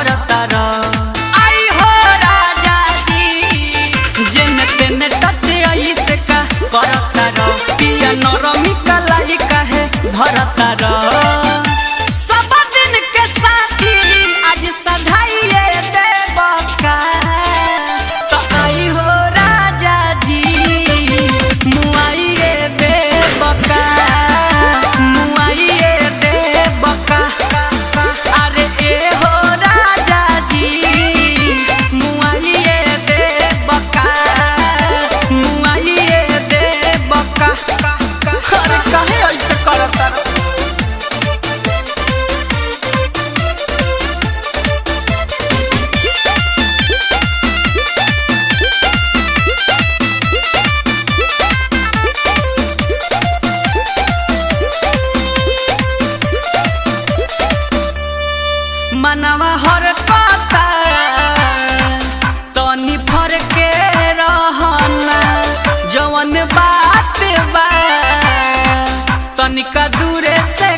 धरता आई हो राजा जी जिन तेन टच ऐसे का करता पिया नरमी कलाई काहे धरता सब दिन के साथी आज सधाइए देवका तो आई हो राजा जी मुआइए देवका मुआइए देवका अरे ए हो राजा जी मुआइए देवका मुआइए देवका अरे काहे ऐसे करता मनवा हर पाता तनी फर के रहना जवन बात बा तनिका दूरे से